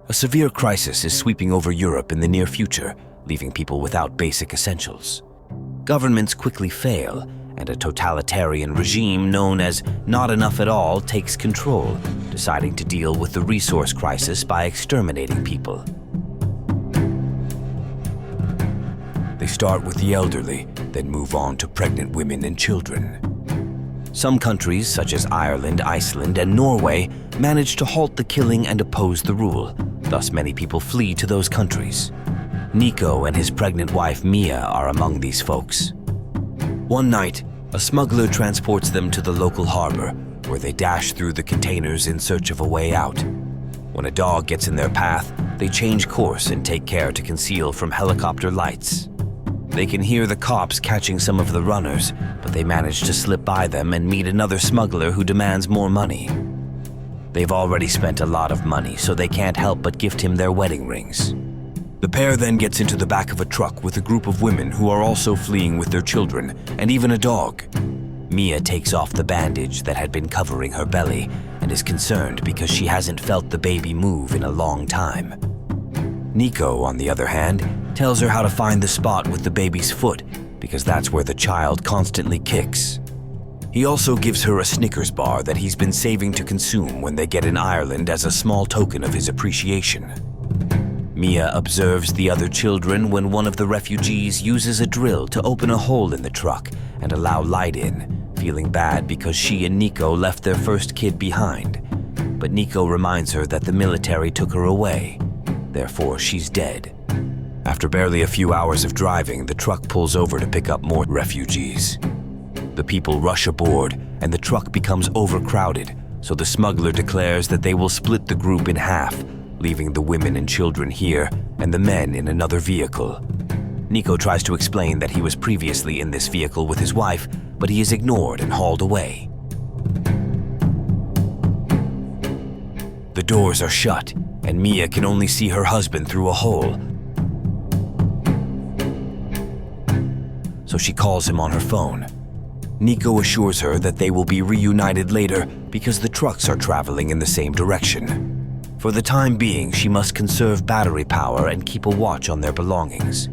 A severe crisis is sweeping over Europe in the near future, leaving people without basic essentials. Governments quickly fail, and a totalitarian regime known as Not Enough at All takes control, deciding to deal with the resource crisis by exterminating people. They start with the elderly, then move on to pregnant women and children. Some countries, such as Ireland, Iceland, and Norway, manage to halt the killing and oppose the rule. Thus, many people flee to those countries. Nico and his pregnant wife Mia are among these folks. One night, a smuggler transports them to the local harbor, where they dash through the containers in search of a way out. When a dog gets in their path, they change course and take care to conceal from helicopter lights. They can hear the cops catching some of the runners, but they manage to slip by them and meet another smuggler who demands more money. They've already spent a lot of money, so they can't help but gift him their wedding rings. The pair then gets into the back of a truck with a group of women who are also fleeing with their children, and even a dog. Mia takes off the bandage that had been covering her belly and is concerned because she hasn't felt the baby move in a long time. Nico, on the other hand, tells her how to find the spot with the baby's foot because that's where the child constantly kicks. He also gives her a Snickers bar that he's been saving to consume when they get in Ireland as a small token of his appreciation. Mia observes the other children when one of the refugees uses a drill to open a hole in the truck and allow light in, feeling bad because she and Nico left their first kid behind. But Nico reminds her that the military took her away. Therefore, she's dead. After barely a few hours of driving, the truck pulls over to pick up more refugees. The people rush aboard, and the truck becomes overcrowded, so the smuggler declares that they will split the group in half, leaving the women and children here and the men in another vehicle. Nico tries to explain that he was previously in this vehicle with his wife, but he is ignored and hauled away. The doors are shut, and Mia can only see her husband through a hole. So she calls him on her phone. Nico assures her that they will be reunited later because the trucks are traveling in the same direction. For the time being, she must conserve battery power and keep a watch on their belongings.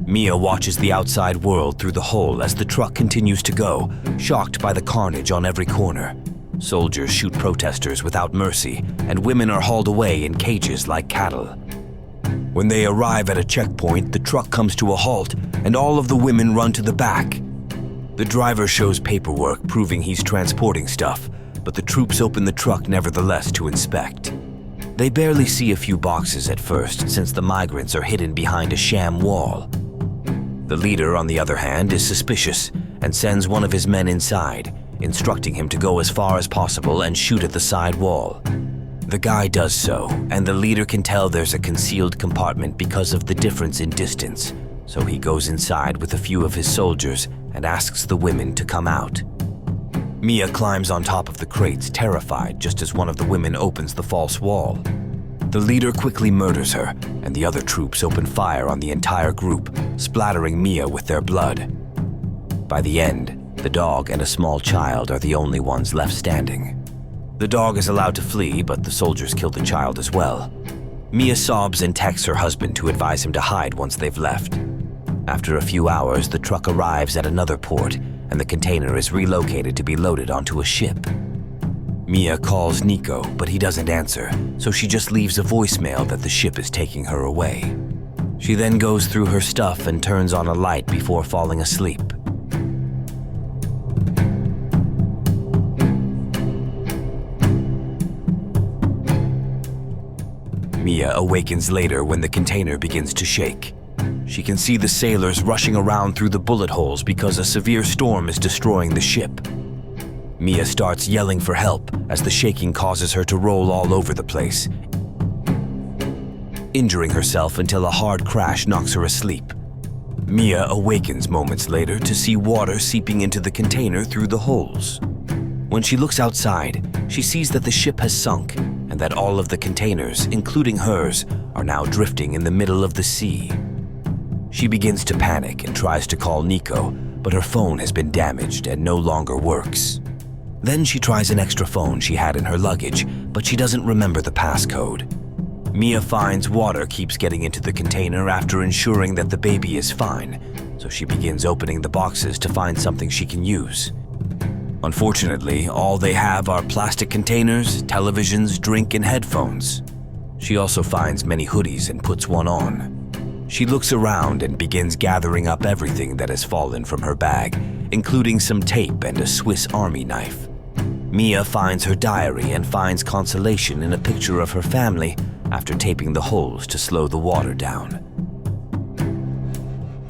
Mia watches the outside world through the hole as the truck continues to go, shocked by the carnage on every corner. Soldiers shoot protesters without mercy, and women are hauled away in cages like cattle. When they arrive at a checkpoint, the truck comes to a halt, and all of the women run to the back. The driver shows paperwork proving he's transporting stuff, but the troops open the truck nevertheless to inspect. They barely see a few boxes at first, since the migrants are hidden behind a sham wall. The leader, on the other hand, is suspicious and sends one of his men inside, instructing him to go as far as possible and shoot at the side wall. The guy does so, and the leader can tell there's a concealed compartment because of the difference in distance, so he goes inside with a few of his soldiers and asks the women to come out. Mia climbs on top of the crates, terrified, just as one of the women opens the false wall. The leader quickly murders her, and the other troops open fire on the entire group, splattering Mia with their blood. By the end, the dog and a small child are the only ones left standing. The dog is allowed to flee, but the soldiers kill the child as well. Mia sobs and texts her husband to advise him to hide once they've left. After a few hours, the truck arrives at another port, and the container is relocated to be loaded onto a ship. Mia calls Nico, but he doesn't answer, so she just leaves a voicemail that the ship is taking her away. She then goes through her stuff and turns on a light before falling asleep. Mia awakens later when the container begins to shake. She can see the sailors rushing around through the bullet holes because a severe storm is destroying the ship. Mia starts yelling for help as the shaking causes her to roll all over the place, injuring herself until a hard crash knocks her asleep. Mia awakens moments later to see water seeping into the container through the holes. When she looks outside, she sees that the ship has sunk and that all of the containers, including hers, are now drifting in the middle of the sea. She begins to panic and tries to call Nico, but her phone has been damaged and no longer works. Then she tries an extra phone she had in her luggage, but she doesn't remember the passcode. Mia finds water keeps getting into the container after ensuring that the baby is fine, so she begins opening the boxes to find something she can use. Unfortunately, all they have are plastic containers, televisions, drink, and headphones. She also finds many hoodies and puts one on. She looks around and begins gathering up everything that has fallen from her bag, including some tape and a Swiss Army knife. Mia finds her diary and finds consolation in a picture of her family after taping the holes to slow the water down.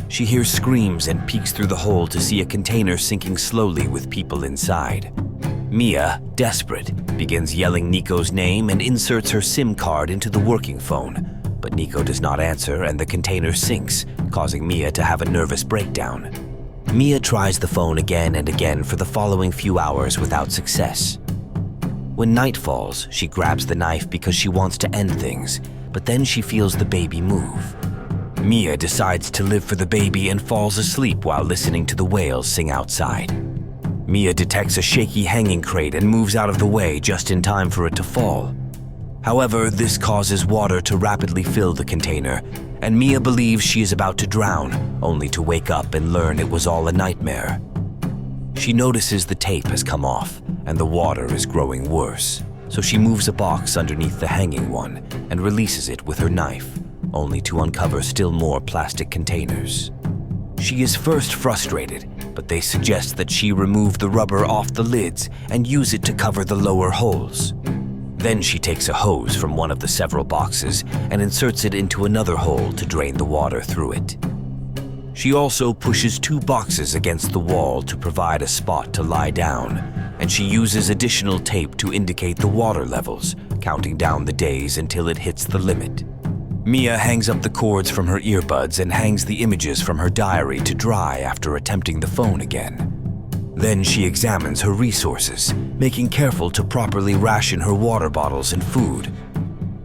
She hears screams and peeks through the hole to see a container sinking slowly with people inside. Mia, desperate, begins yelling Nico's name and inserts her SIM card into the working phone, but Nico does not answer and the container sinks, causing Mia to have a nervous breakdown. Mia tries the phone again and again for the following few hours without success. When night falls, she grabs the knife because she wants to end things, but then she feels the baby move. Mia decides to live for the baby and falls asleep while listening to the whales sing outside. Mia detects a shaky hanging crate and moves out of the way just in time for it to fall. However, this causes water to rapidly fill the container, and Mia believes she is about to drown, only to wake up and learn it was all a nightmare. She notices the tape has come off, and the water is growing worse, so she moves a box underneath the hanging one and releases it with her knife, only to uncover still more plastic containers. She is first frustrated, but they suggest that she remove the rubber off the lids and use it to cover the lower holes. Then she takes a hose from one of the several boxes and inserts it into another hole to drain the water through it. She also pushes 2 boxes against the wall to provide a spot to lie down, and she uses additional tape to indicate the water levels, counting down the days until it hits the limit. Mia hangs up the cords from her earbuds and hangs the images from her diary to dry after attempting the phone again. Then she examines her resources, making careful to properly ration her water bottles and food.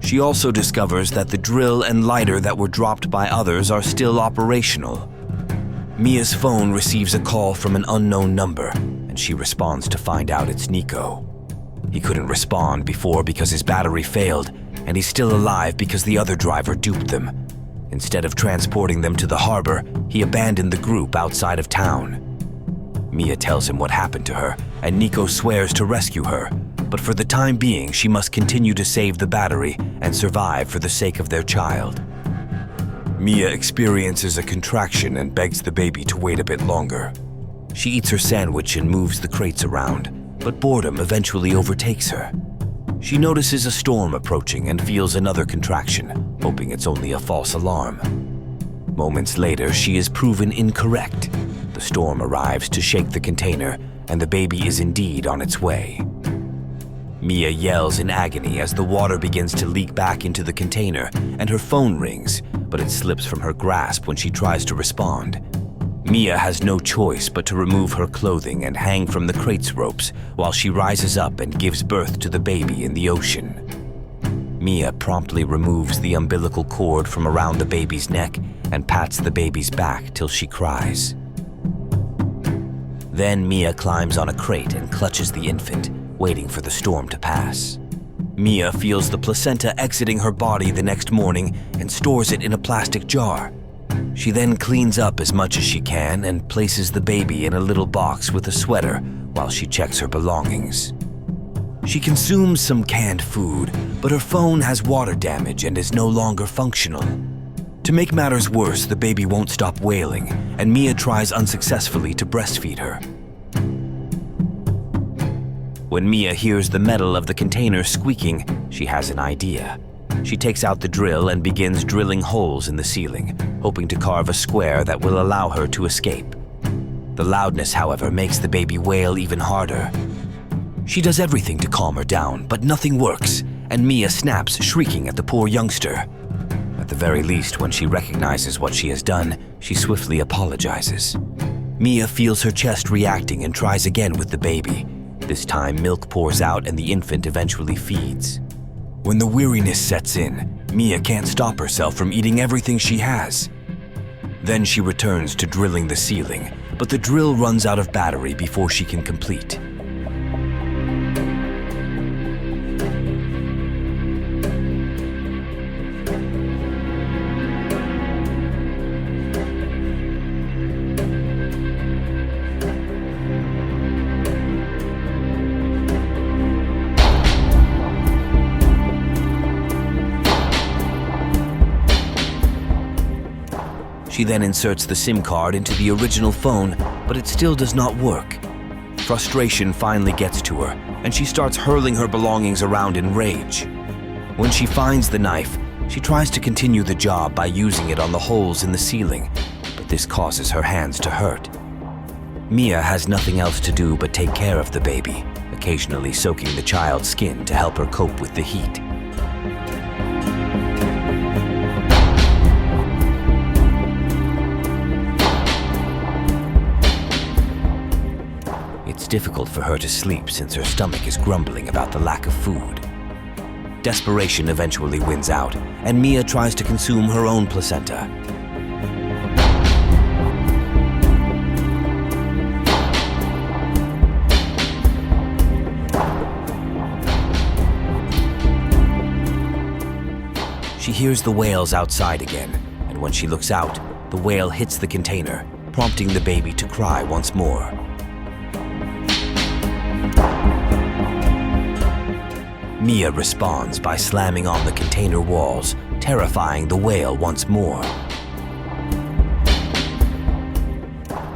She also discovers that the drill and lighter that were dropped by others are still operational. Mia's phone receives a call from an unknown number, and she responds to find out it's Nico. He couldn't respond before because his battery failed, and he's still alive because the other driver duped them. Instead of transporting them to the harbor, he abandoned the group outside of town. Mia tells him what happened to her, and Nico swears to rescue her, but for the time being, she must continue to save the battery and survive for the sake of their child. Mia experiences a contraction and begs the baby to wait a bit longer. She eats her sandwich and moves the crates around, but boredom eventually overtakes her. She notices a storm approaching and feels another contraction, hoping it's only a false alarm. Moments later, she is proven incorrect. The storm arrives to shake the container, and the baby is indeed on its way. Mia yells in agony as the water begins to leak back into the container, and her phone rings, but it slips from her grasp when she tries to respond. Mia has no choice but to remove her clothing and hang from the crate's ropes while she rises up and gives birth to the baby in the ocean. Mia promptly removes the umbilical cord from around the baby's neck and pats the baby's back till she cries. Then Mia climbs on a crate and clutches the infant, waiting for the storm to pass. Mia feels the placenta exiting her body the next morning and stores it in a plastic jar. She then cleans up as much as she can and places the baby in a little box with a sweater while she checks her belongings. She consumes some canned food, but her phone has water damage and is no longer functional. To make matters worse, the baby won't stop wailing, and Mia tries unsuccessfully to breastfeed her. When Mia hears the metal of the container squeaking, she has an idea. She takes out the drill and begins drilling holes in the ceiling, hoping to carve a square that will allow her to escape. The loudness, however, makes the baby wail even harder. She does everything to calm her down, but nothing works, and Mia snaps, shrieking at the poor youngster. At the very least, when she recognizes what she has done, she swiftly apologizes. Mia feels her chest reacting and tries again with the baby. This time, milk pours out and the infant eventually feeds. When the weariness sets in, Mia can't stop herself from eating everything she has. Then she returns to drilling the ceiling, but the drill runs out of battery before she can complete. She then inserts the SIM card into the original phone, but it still does not work. Frustration finally gets to her, and she starts hurling her belongings around in rage. When she finds the knife, she tries to continue the job by using it on the holes in the ceiling, but this causes her hands to hurt. Mia has nothing else to do but take care of the baby, occasionally soaking the child's skin to help her cope with the heat. It's difficult for her to sleep since her stomach is grumbling about the lack of food. Desperation eventually wins out, and Mia tries to consume her own placenta. She hears the whales outside again, and when she looks out, the whale hits the container, prompting the baby to cry once more. Mia responds by slamming on the container walls, terrifying the whale once more.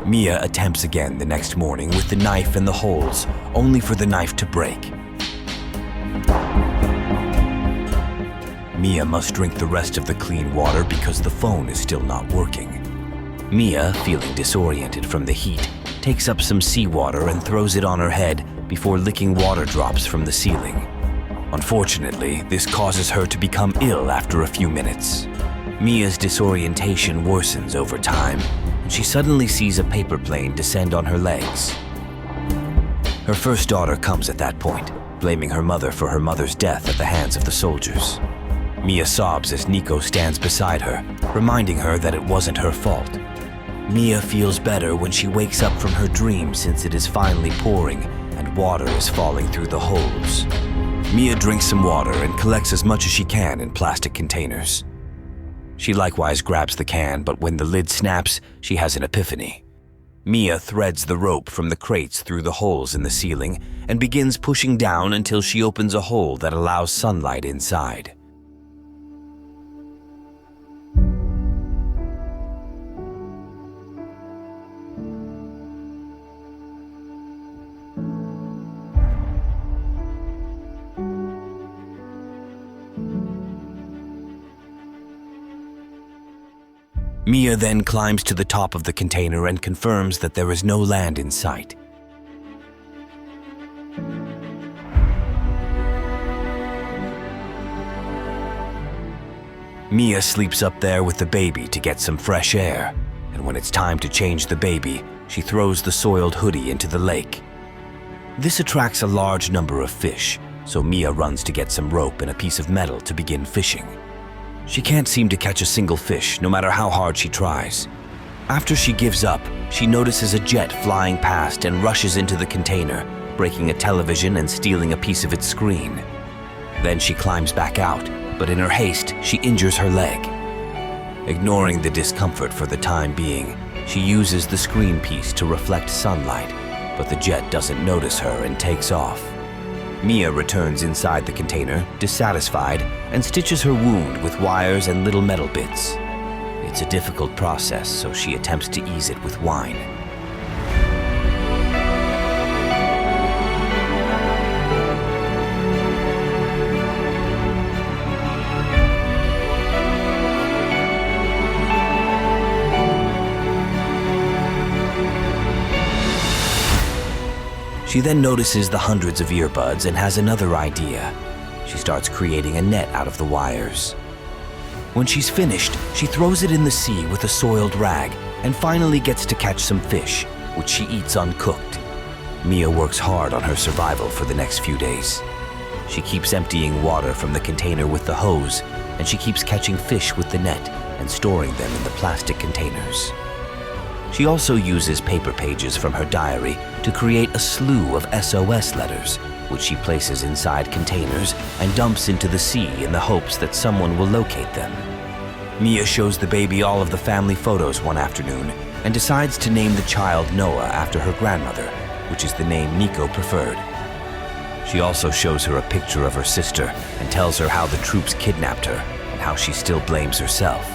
Mia attempts again the next morning with the knife and the holes, only for the knife to break. Mia must drink the rest of the clean water because the phone is still not working. Mia, feeling disoriented from the heat, takes up some seawater and throws it on her head before licking water drops from the ceiling. Unfortunately, this causes her to become ill after a few minutes. Mia's disorientation worsens over time, and she suddenly sees a paper plane descend on her legs. Her first daughter comes at that point, blaming her mother for her mother's death at the hands of the soldiers. Mia sobs as Nico stands beside her, reminding her that it wasn't her fault. Mia feels better when she wakes up from her dream since it is finally pouring and water is falling through the holes. Mia drinks some water and collects as much as she can in plastic containers. She likewise grabs the can, but when the lid snaps, she has an epiphany. Mia threads the rope from the crates through the holes in the ceiling and begins pushing down until she opens a hole that allows sunlight inside. Mia then climbs to the top of the container and confirms that there is no land in sight. Mia sleeps up there with the baby to get some fresh air, and when it's time to change the baby, she throws the soiled hoodie into the lake. This attracts a large number of fish, so Mia runs to get some rope and a piece of metal to begin fishing. She can't seem to catch a single fish, no matter how hard she tries. After she gives up, she notices a jet flying past and rushes into the container, breaking a television and stealing a piece of its screen. Then she climbs back out, but in her haste, she injures her leg. Ignoring the discomfort for the time being, she uses the screen piece to reflect sunlight, but the jet doesn't notice her and takes off. Mia returns inside the container, dissatisfied, and stitches her wound with wires and little metal bits. It's a difficult process, so she attempts to ease it with wine. She then notices the hundreds of earbuds and has another idea. She starts creating a net out of the wires. When she's finished, she throws it in the sea with a soiled rag and finally gets to catch some fish, which she eats uncooked. Mia works hard on her survival for the next few days. She keeps emptying water from the container with the hose, and she keeps catching fish with the net and storing them in the plastic containers. She also uses paper pages from her diary to create a slew of SOS letters, which she places inside containers and dumps into the sea in the hopes that someone will locate them. Mia shows the baby all of the family photos one afternoon and decides to name the child Noah after her grandmother, which is the name Nico preferred. She also shows her a picture of her sister and tells her how the troops kidnapped her and how she still blames herself.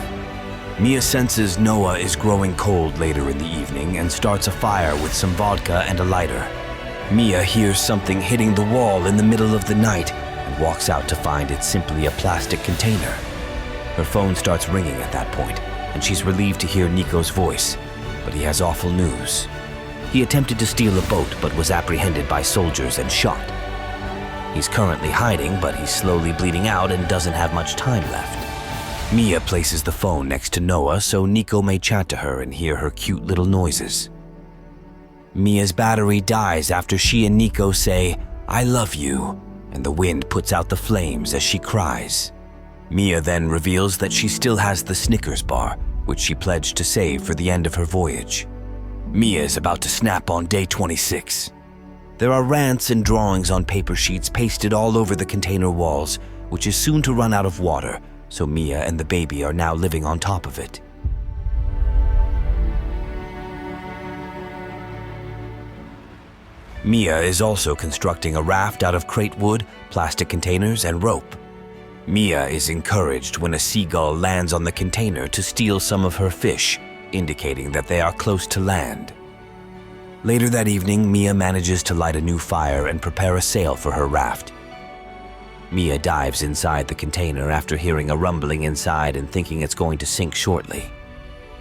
Mia senses Noah is growing cold later in the evening and starts a fire with some vodka and a lighter. Mia hears something hitting the wall in the middle of the night and walks out to find it's simply a plastic container. Her phone starts ringing at that point, and she's relieved to hear Nico's voice, but he has awful news. He attempted to steal a boat but was apprehended by soldiers and shot. He's currently hiding, but he's slowly bleeding out and doesn't have much time left. Mia places the phone next to Noah so Nico may chat to her and hear her cute little noises. Mia's battery dies after she and Nico say, "I love you," and the wind puts out the flames as she cries. Mia then reveals that she still has the Snickers bar, which she pledged to save for the end of her voyage. Mia is about to snap on day 26. There are rants and drawings on paper sheets pasted all over the container walls, which is soon to run out of water, so Mia and the baby are now living on top of it. Mia is also constructing a raft out of crate wood, plastic containers, and rope. Mia is encouraged when a seagull lands on the container to steal some of her fish, indicating that they are close to land. Later that evening, Mia manages to light a new fire and prepare a sail for her raft. Mia dives inside the container after hearing a rumbling inside and thinking it's going to sink shortly.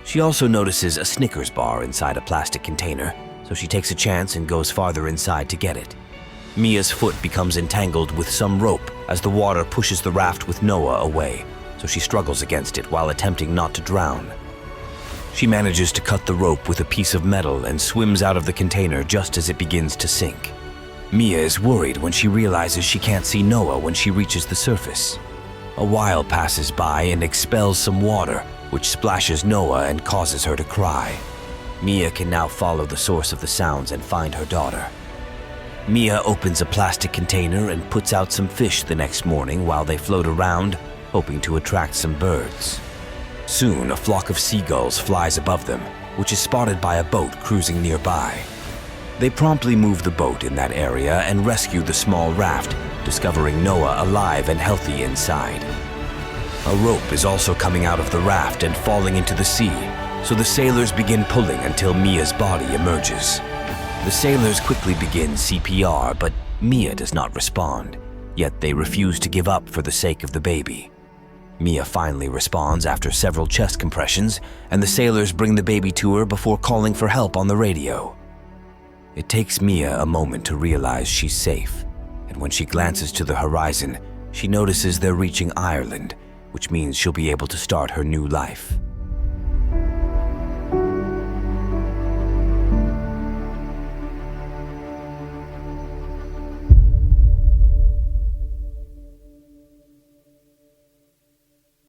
She also notices a Snickers bar inside a plastic container, so she takes a chance and goes farther inside to get it. Mia's foot becomes entangled with some rope as the water pushes the raft with Noah away, so she struggles against it while attempting not to drown. She manages to cut the rope with a piece of metal and swims out of the container just as it begins to sink. Mia is worried when she realizes she can't see Noah when she reaches the surface. A while passes by and expels some water, which splashes Noah and causes her to cry. Mia can now follow the source of the sounds and find her daughter. Mia opens a plastic container and puts out some fish the next morning while they float around, hoping to attract some birds. Soon, a flock of seagulls flies above them, which is spotted by a boat cruising nearby. They promptly move the boat in that area and rescue the small raft, discovering Noah alive and healthy inside. A rope is also coming out of the raft and falling into the sea, so the sailors begin pulling until Mia's body emerges. The sailors quickly begin CPR, but Mia does not respond, yet they refuse to give up for the sake of the baby. Mia finally responds after several chest compressions, and the sailors bring the baby to her before calling for help on the radio. It takes Mia a moment to realize she's safe, and when she glances to the horizon, she notices they're reaching Ireland, which means she'll be able to start her new life.